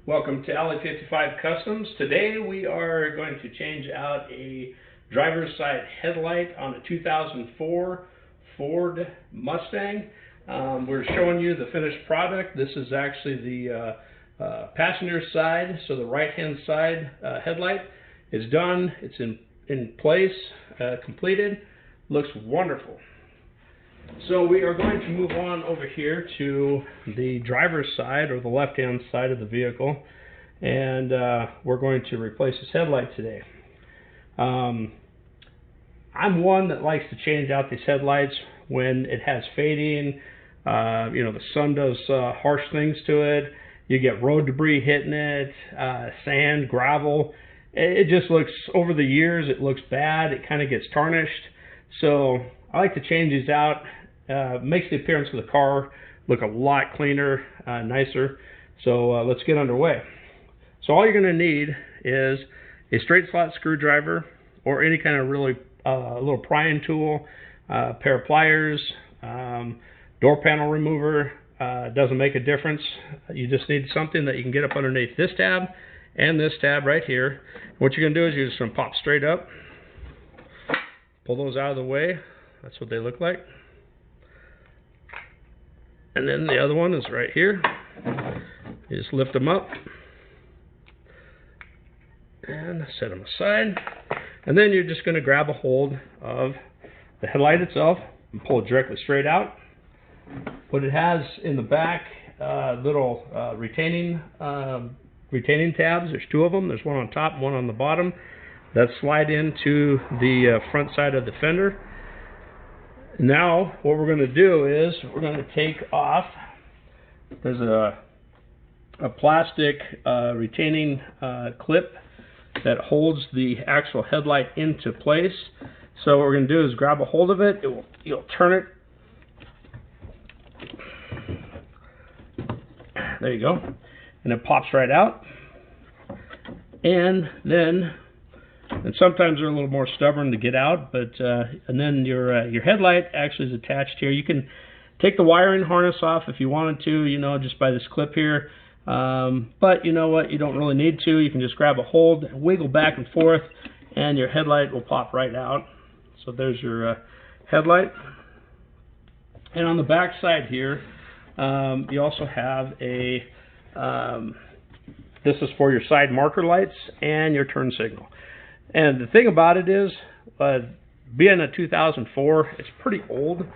Welcome to Alley 55 Customs. Today we are going to change out a driver's side headlight on a 2004 Ford Mustang. We're showing you the finished product. This is actually the passenger side, so the right hand side headlight is done. It's in place, completed. Looks wonderful. So we are going to move on over here to the driver's side, or the left-hand side of the vehicle, and we're going to replace this headlight today. I'm one that likes to change out these headlights when it has fading. The sun does harsh things to it. You get road debris hitting it, sand, gravel. It just looks, over the years, it looks bad. It kind of gets tarnished. So I like to change these out. Makes the appearance of the car look a lot cleaner, nicer. So let's get underway. So all you're going to need is a straight slot screwdriver or any kind of really little prying tool, pair of pliers, door panel remover. Doesn't make a difference. You just need something that you can get up underneath this tab and this tab right here. What you're going to do is you're just going to pop straight up, pull those out of the way. That's what they look like. And then the other one is right here. You just lift them up and set them aside. And then you're just going to grab a hold of the headlight itself and pull it directly straight out. What it has in the back, little retaining tabs. There's two of them. There's one on top and one on the bottom that slide into the front side of the fender. Now what we're going to do is we're going to take off, there's a plastic retaining clip that holds the actual headlight into place. So what we're going to do is grab a hold of it, you'll turn it, there you go, and it pops right out. And then sometimes they're a little more stubborn to get out, but and then your headlight actually is attached here. You can take the wiring harness off if you wanted to, just by this clip here. But you know what? You don't really need to. You can just grab a hold, wiggle back and forth, and your headlight will pop right out. So there's your headlight. And on the back side here, you also have a this is for your side marker lights and your turn signal. And the thing about it is, being a 2004, it's pretty old.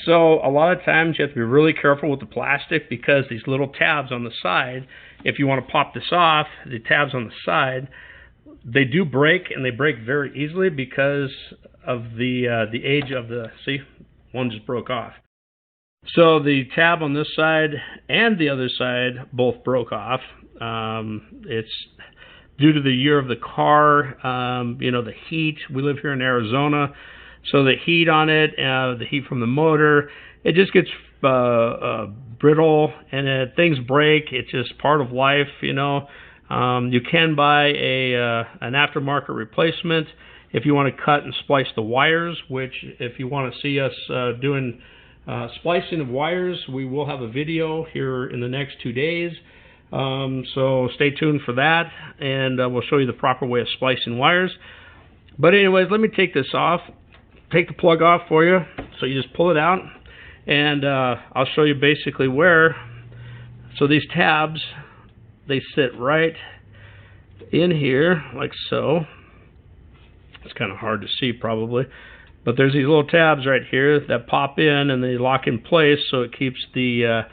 So a lot of times you have to be really careful with the plastic, because these little tabs on the side, if you want to pop this off, the tabs on the side, they do break, and they break very easily because of the age of the, see, one just broke off. So the tab on this side and the other side both broke off. It's due to the year of the car, the heat. We live here in Arizona, so the heat on it, the heat from the motor, it just gets brittle, and things break. It's just part of life, You can buy an aftermarket replacement if you want to cut and splice the wires, which if you want to see us doing splicing of wires, we will have a video here in the next 2 days. So stay tuned for that, and we'll show you the proper way of splicing wires. But anyways, let me take this off, take the plug off for you. So you just pull it out, and I'll show you basically where. So these tabs, they sit right in here like so. It's kind of hard to see probably, but there's these little tabs right here that pop in, and they lock in place, so it keeps the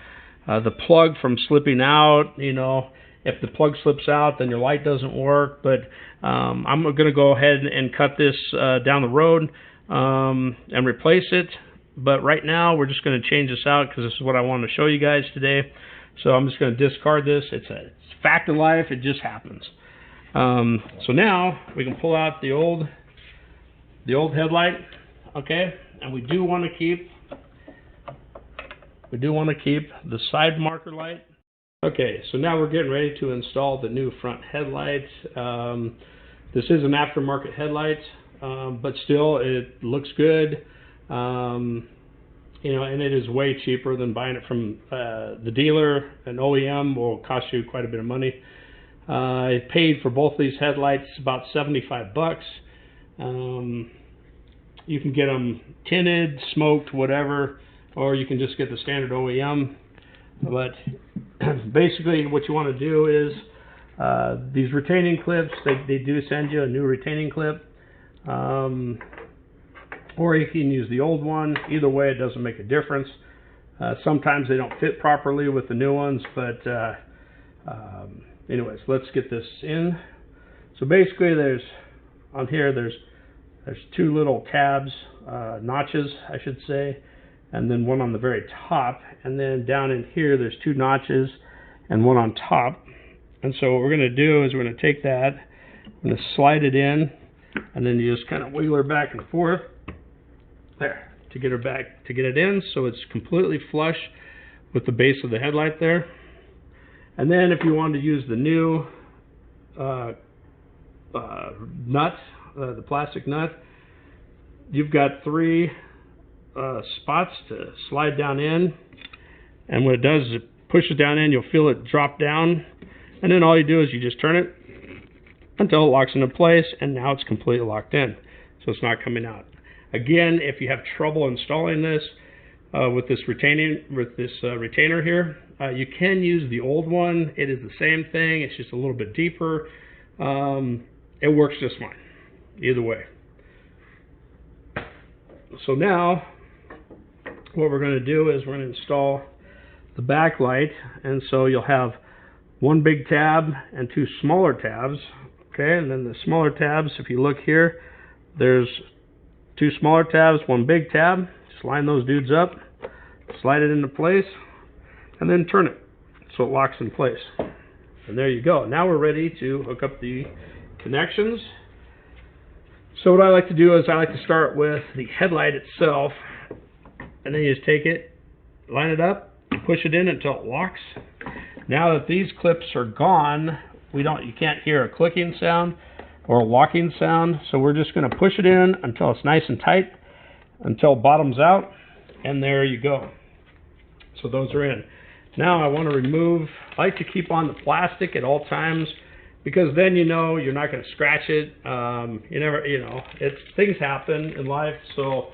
plug from slipping out. If the plug slips out, then your light doesn't work. But I'm going to go ahead and cut this down the road and replace it. But right now, we're just going to change this out, because this is what I wanted to show you guys today. So I'm just going to discard this. It's a fact of life. It just happens. So now we can pull out the old headlight. Okay, and we do want to keep the side marker light. Okay, so now we're getting ready to install the new front headlight. This is an aftermarket headlight, but still it looks good. And it is way cheaper than buying it from the dealer. An OEM will cost you quite a bit of money. I paid for both these headlights about 75 bucks. You can get them tinted, smoked, whatever, or you can just get the standard OEM. But basically what you want to do is these retaining clips, they do send you a new retaining clip, or you can use the old one. Either way, it doesn't make a difference. Sometimes they don't fit properly with the new ones, but anyways, let's get this in. So basically there's two little tabs, notches I should say, and then one on the very top, and then down in here there's two notches and one on top. And so what we're going to do is we're going to take that, I'm going to slide it in, and then you just kind of wiggle her back and forth there to get her back, to get it in so it's completely flush with the base of the headlight there. And then if you wanted to use the new nut, the plastic nut, you've got three spots to slide down in, and what it does is it pushes down in. You'll feel it drop down, and then all you do is you just turn it until it locks into place, and now it's completely locked in, so it's not coming out. Again, if you have trouble installing this with this retainer here, you can use the old one. It is the same thing, it's just a little bit deeper. It works just fine either way. So now what we're going to do is we're going to install the backlight, and so you'll have one big tab and two smaller tabs. Okay, and then the smaller tabs, if you look here, there's two smaller tabs, one big tab. Just line those dudes up, slide it into place, and then turn it so it locks in place. And there you go. Now we're ready to hook up the connections. So what I like to do is I like to start with the headlight itself, and then you just take it, line it up, push it in until it locks. Now that these clips are gone, you can't hear a clicking sound or a locking sound, so we're just going to push it in until it's nice and tight, until it bottoms out, and there you go. So those are in. Now I want to remove, I like to keep on the plastic at all times, because then you know you're not going to scratch it. Things happen in life, so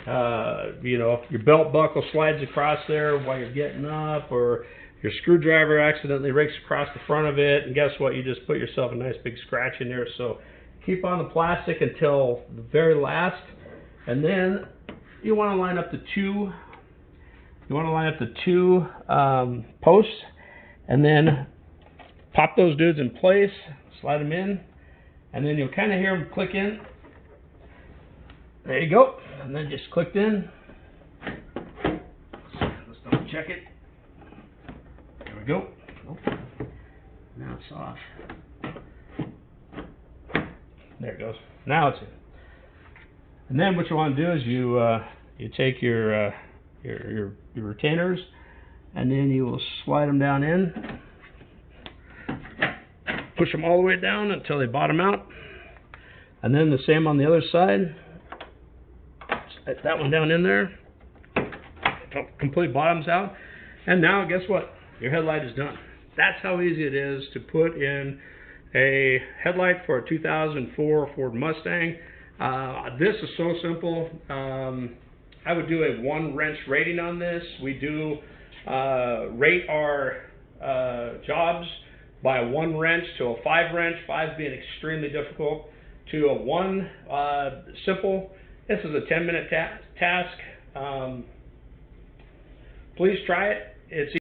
your belt buckle slides across there while you're getting up, or your screwdriver accidentally rakes across the front of it, and guess what? You just put yourself a nice big scratch in there. So keep on the plastic until the very last, and then you want to line up the two. You want to line up the two posts, and then pop those dudes in place, slide them in, and then you'll kind of hear them click in. There you go, and then just clicked in. Let's double check it. There we go. Oh, now it's off. There it goes. Now it's in. And then what you want to do is you take your retainers, and then you will slide them down in. Push them all the way down until they bottom out, and then the same on the other side. Set that one down in there until it completely bottoms out, and now guess what? Your headlight is done. That's how easy it is to put in a headlight for a 2004 Ford Mustang. This is so simple. I would do a 1 wrench rating on this. We do rate our jobs by a 1 wrench to a 5 wrench, 5 being extremely difficult, to a 1 simple. This is a 10-minute task. Please try it. It's